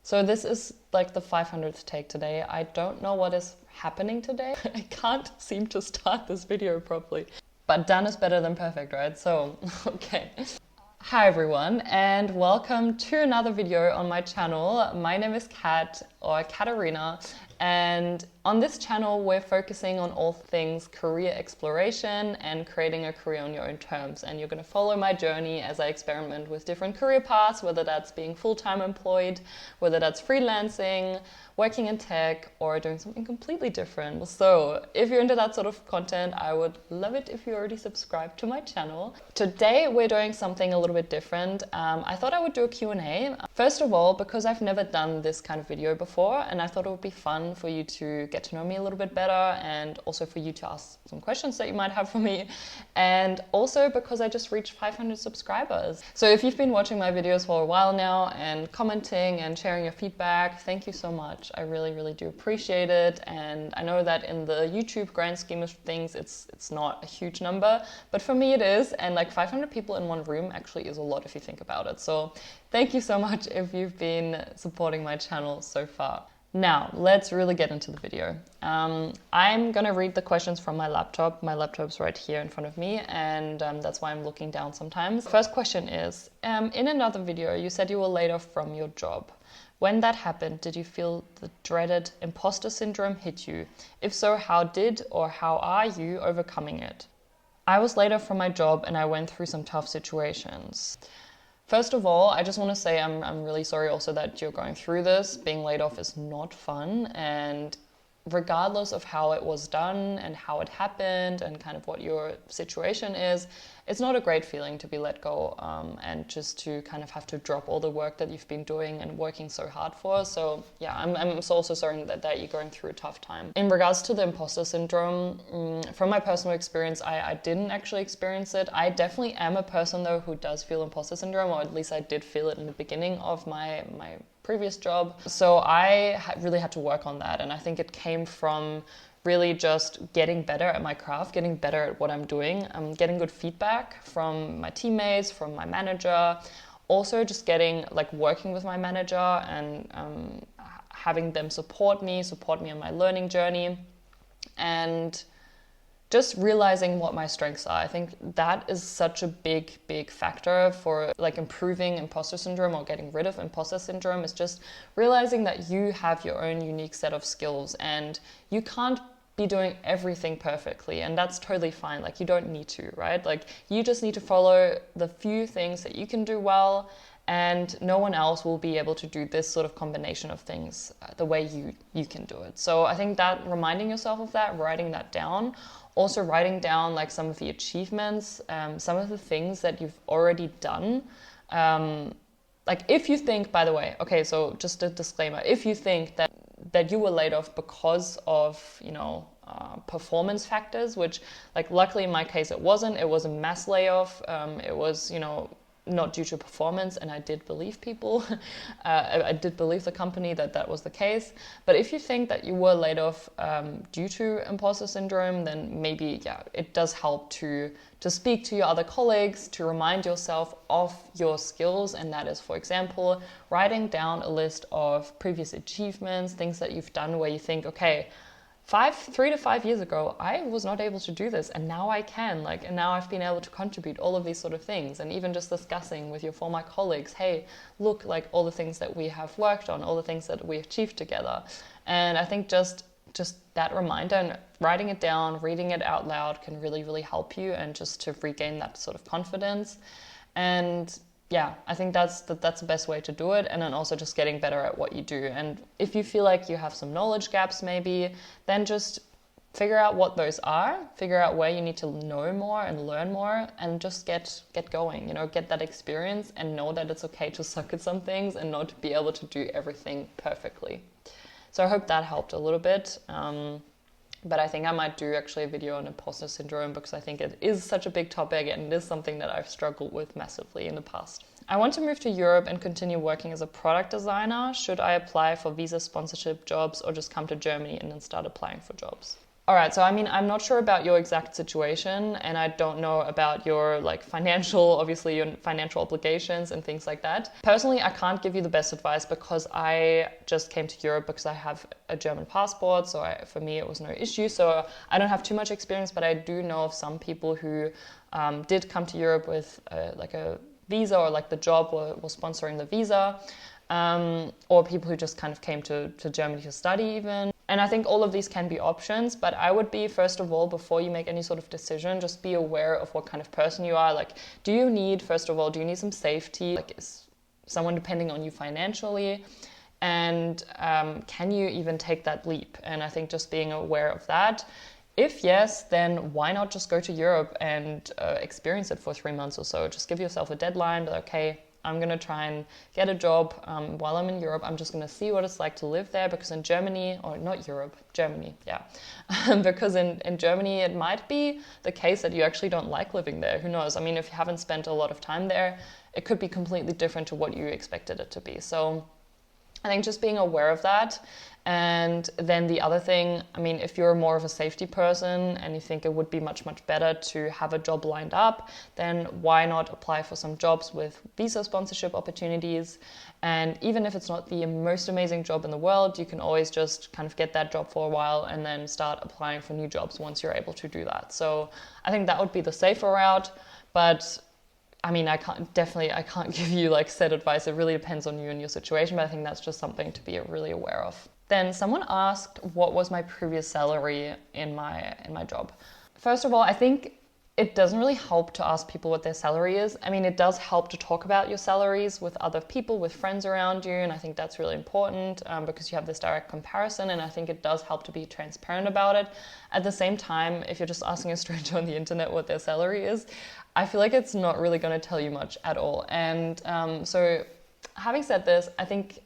So this is like the 500th take today. I don't know what is happening today. I can't seem to start this video properly. But done is better than perfect, right? So, okay. Hi everyone, and welcome to another video on my channel. My name is Kat, or Katarina, and on this channel we're focusing on all things career exploration and creating a career on your own terms. And you're going to follow my journey as I experiment with different career paths, whether that's being full-time employed, whether that's freelancing, working in tech, or doing something completely different. So if you're into that sort of content, I would love it if you already subscribed to my channel. Today we're doing something a little bit different. I thought I would do a Q&A. First of all, because I've never done this kind of video before, and I thought it would be fun for you to get to know me a little bit better, and also for you to ask some questions that you might have for me, and also because I just reached 500 subscribers. So if you've been watching my videos for a while now and commenting and sharing your feedback, thank you so much. I really do appreciate it, and I know that in the YouTube grand scheme of things it's not a huge number, but for me it is, and like 500 people in one room actually is a lot if you think about it. So thank you so much if you've been supporting my channel so far. Now, let's really get into the video. I'm gonna read the questions from my laptop. My laptop's right here in front of me, and that's why I'm looking down sometimes. First question is, in another video, you said you were laid off from your job. When that happened, did you feel the dreaded imposter syndrome hit you? If so, how did or how are you overcoming it? I was laid off from my job and I went through some tough situations. First of all, I just want to say I'm really sorry also that you're going through this. Being laid off is not fun, and regardless of how it was done and how it happened and kind of what your situation is, it's not a great feeling to be let go and just to kind of have to drop all the work that you've been doing and working so hard for. So yeah, I'm so also sorry that you're going through a tough time. In regards to the imposter syndrome, from my personal experience, I didn't actually experience it. I definitely am a person though who does feel imposter syndrome, or at least I did feel it in the beginning of my previous job. So I really had to work on that, and I think it came from really just getting better at my craft, getting better at what I'm doing, getting good feedback from my teammates, from my manager, also just working with my manager and having them support me on my learning journey, and just realizing what my strengths are. I think that is such a big factor for like improving imposter syndrome or getting rid of imposter syndrome, is just realizing that you have your own unique set of skills and you can't be doing everything perfectly, and that's totally fine. Like, you don't need to, right? Like, you just need to follow the few things that you can do well, and no one else will be able to do this sort of combination of things the way you can do it. So I think that reminding yourself of that, writing that down, also writing down like some of the achievements, some of the things that you've already done. Like if you think, by the way, okay, so just a disclaimer, if you think that you were laid off because of, performance factors, which like luckily in my case it wasn't, it was a mass layoff, it was, not due to performance, and I did believe people, I did believe the company that was the case. But if you think that you were laid off due to imposter syndrome, then maybe, yeah, it does help to speak to your other colleagues, to remind yourself of your skills, and that is, for example, writing down a list of previous achievements, things that you've done where you think, okay, 3 to 5 years ago, I was not able to do this, and now I can, and now I've been able to contribute all of these sort of things. And even just discussing with your former colleagues, hey, look, like all the things that we have worked on, all the things that we achieved together. And I think just that reminder and writing it down, reading it out loud can really help you, and just to regain that sort of confidence. And yeah, I think that's the best way to do it. And then also just getting better at what you do. And if you feel like you have some knowledge gaps maybe, then just figure out what those are, figure out where you need to know more and learn more, and just get going, get that experience, and know that it's okay to suck at some things and not to be able to do everything perfectly. So I hope that helped a little bit. But I think I might do actually a video on imposter syndrome, because I think it is such a big topic and it is something that I've struggled with massively in the past. I want to move to Europe and continue working as a product designer. Should I apply for visa sponsorship jobs or just come to Germany and then start applying for jobs? All right, so I mean, I'm not sure about your exact situation, and I don't know about your like financial, obviously your financial obligations and things like that. Personally, I can't give you the best advice because I just came to Europe because I have a German passport, so for me it was no issue. So I don't have too much experience, but I do know of some people who did come to Europe with like a visa, or like the job was sponsoring the visa. Or people who just kind of came to Germany to study even. And I think all of these can be options, but I would be, first of all, before you make any sort of decision, just be aware of what kind of person you are. Like, do you need, first of all, do you need some safety? Like, is someone depending on you financially? And can you even take that leap? And I think just being aware of that. If yes, then why not just go to Europe and experience it for 3 months or so? Just give yourself a deadline, but okay, I'm going to try and get a job while I'm in Europe. I'm just going to see what it's like to live there, because in Germany, or not Europe, Germany, yeah. Because in Germany, it might be the case that you actually don't like living there. Who knows? I mean, if you haven't spent a lot of time there, it could be completely different to what you expected it to be. So I think just being aware of that. And then the other thing, I mean, if you're more of a safety person and you think it would be much, much better to have a job lined up, then why not apply for some jobs with visa sponsorship opportunities? And even if it's not the most amazing job in the world, you can always just kind of get that job for a while and then start applying for new jobs once you're able to do that. So I think that would be the safer route. But I mean, I can't give you like set advice. It really depends on you and your situation, but I think that's just something to be really aware of. Then someone asked what was my previous salary in my job. First of all, I think it doesn't really help to ask people what their salary is. I mean, it does help to talk about your salaries with other people, with friends around you, and I think that's really important because you have this direct comparison, and I think it does help to be transparent about it. At the same time, if you're just asking a stranger on the internet what their salary is, I feel like it's not really going to tell you much at all. And so having said this, I think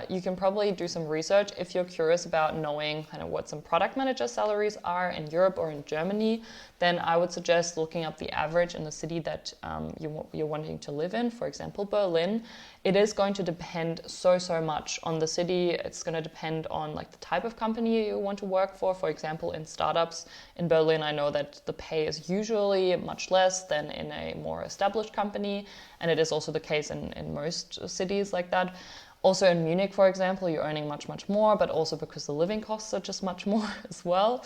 you can probably do some research if you're curious about knowing kind of what some product manager salaries are in Europe or in Germany. Then I would suggest looking up the average in the city that you're wanting to live in. For example, Berlin. It is going to depend so much on the city. It's going to depend on like the type of company you want to work for. For example, in startups in Berlin, I know that the pay is usually much less than in a more established company. And it is also the case in most cities like that. Also in Munich, for example, you're earning much more, but also because the living costs are just much more as well.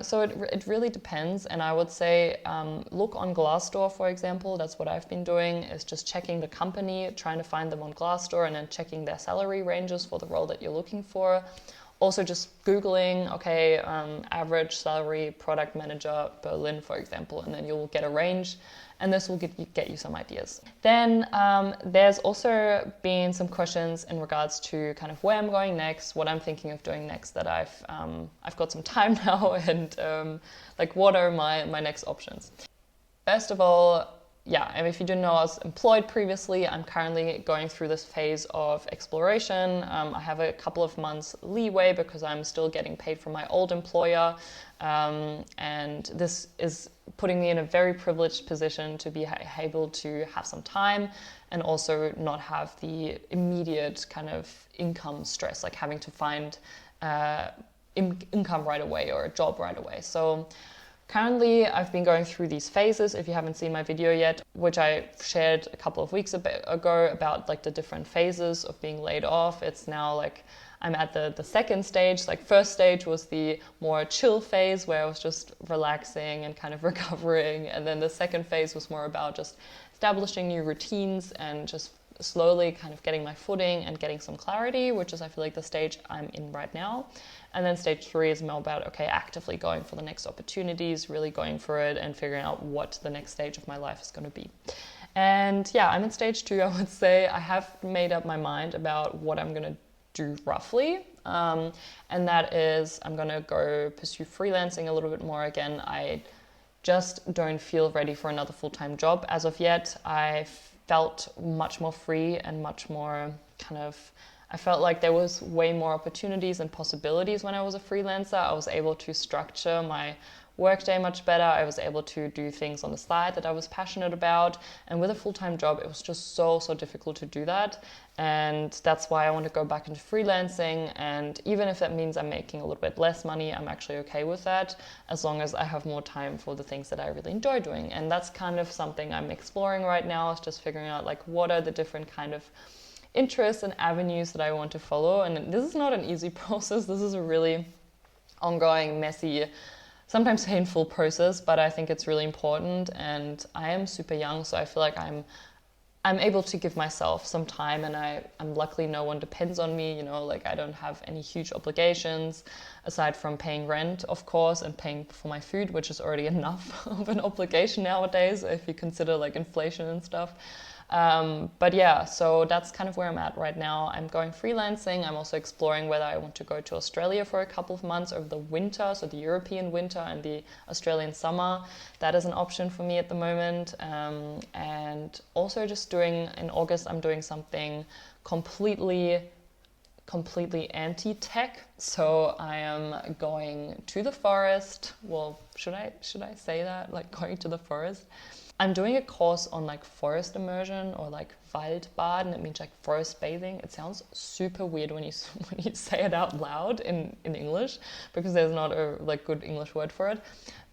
So it really depends. And I would say look on Glassdoor, for example. That's what I've been doing, is just checking the company, trying to find them on Glassdoor, and then checking their salary ranges for the role that you're looking for. Also just Googling, okay, average salary product manager Berlin, for example, and then you'll get a range. And this will get you some ideas. Then there's also been some questions in regards to kind of where I'm going next, what I'm thinking of doing next, that I've got some time now, and like what are my next options. First of all, yeah, and if you didn't know, I was employed previously. I'm currently going through this phase of exploration. I have a couple of months leeway because I'm still getting paid from my old employer. And this is putting me in a very privileged position to be able to have some time and also not have the immediate kind of income stress, like having to find income right away or a job right away. So currently, I've been going through these phases. If you haven't seen my video yet, which I shared a couple of weeks ago about like the different phases of being laid off, it's now like I'm at the second stage. Like first stage was the more chill phase where I was just relaxing and kind of recovering. And then the second phase was more about just establishing new routines and just slowly kind of getting my footing and getting some clarity, which is I feel like the stage I'm in right now. And then stage 3 is more about, okay, actively going for the next opportunities, really going for it and figuring out what the next stage of my life is going to be. And yeah, I'm in stage 2, I would say. I have made up my mind about what I'm going to do roughly. And that is I'm going to go pursue freelancing a little bit more again. I just don't feel ready for another full-time job as of yet. I felt much more free and much more I felt like there was way more opportunities and possibilities when I was a freelancer. I was able to structure my workday much better. I was able to do things on the side that I was passionate about. And with a full-time job, it was just so difficult to do that. And that's why I want to go back into freelancing. And even if that means I'm making a little bit less money, I'm actually okay with that, as long as I have more time for the things that I really enjoy doing. And that's kind of something I'm exploring right now, is just figuring out like what are the different kind of interests and avenues that I want to follow. And this is not an easy process. This is a really ongoing, messy, sometimes painful process, but I think it's really important. And I am super young, so I feel like I'm able to give myself some time, and I'm luckily no one depends on me, you know, like I don't have any huge obligations aside from paying rent, of course, and paying for my food, which is already enough of an obligation nowadays if you consider like inflation and stuff. But yeah, so that's kind of where I'm at right now. I'm going freelancing. I'm also exploring whether I want to go to Australia for a couple of months over the winter, so the European winter and the Australian summer. That is an option for me at the moment. And also just in August, I'm doing something completely anti-tech. So I am going to the forest. Well, should I say that? Like going to the forest? I'm doing a course on like forest immersion, or like Waldbaden. It means like forest bathing. It sounds super weird when you say it out loud in English, because there's not a like good English word for it.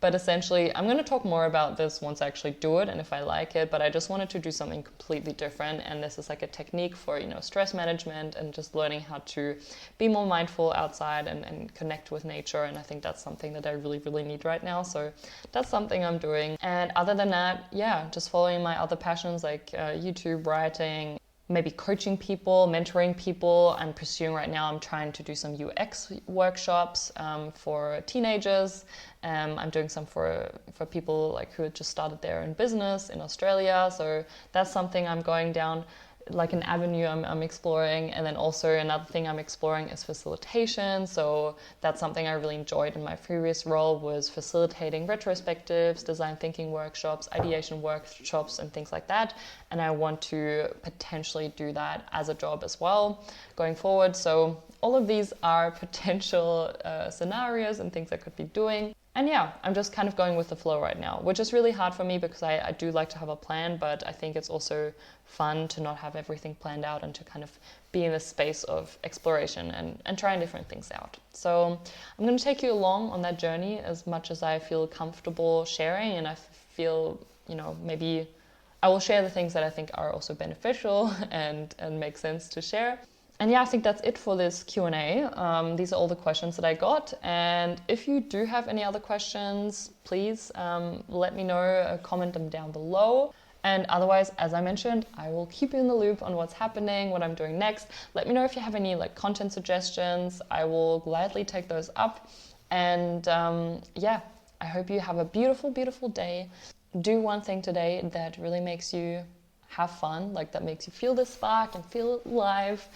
But essentially, I'm going to talk more about this once I actually do it and if I like it. But I just wanted to do something completely different. And this is like a technique for, you know, stress management and just learning how to be more mindful outside and connect with nature. And I think that's something that I really, really need right now. So that's something I'm doing. And other than that, yeah, just following my other passions like YouTube, writing, maybe coaching people, mentoring people. I'm pursuing right now, I'm trying to do some UX workshops for teenagers. I'm doing some for people like who just started their own business in Australia. So that's something I'm going down, like an avenue I'm exploring. And then also another thing I'm exploring is facilitation. So that's something I really enjoyed in my previous role, was facilitating retrospectives, design thinking workshops, ideation workshops, and things like that. And I want to potentially do that as a job as well going forward. So all of these are potential scenarios and things I could be doing. And yeah, I'm just kind of going with the flow right now, which is really hard for me because I do like to have a plan, but I think it's also fun to not have everything planned out and to kind of be in a space of exploration and trying different things out. So I'm going to take you along on that journey as much as I feel comfortable sharing, and I feel, you know, maybe I will share the things that I think are also beneficial and make sense to share. And yeah, I think that's it for this Q&A. These are all the questions that I got. And if you do have any other questions, please let me know, comment them down below. And otherwise, as I mentioned, I will keep you in the loop on what's happening, what I'm doing next. Let me know if you have any like content suggestions. I will gladly take those up. And yeah, I hope you have a beautiful, beautiful day. Do one thing today that really makes you have fun, like that makes you feel the spark and feel alive.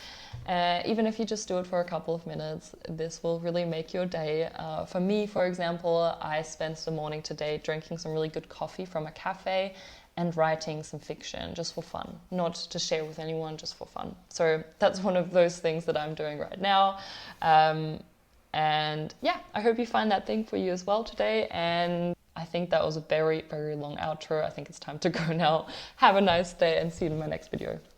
Even if you just do it for a couple of minutes, this will really make your day. For me, for example, I spent the morning today drinking some really good coffee from a cafe and writing some fiction just for fun, not to share with anyone, just for fun. So that's one of those things that I'm doing right now. And yeah, I hope you find that thing for you as well today. And I think that was a very, very long outro. I think it's time to go now. Have a nice day and see you in my next video.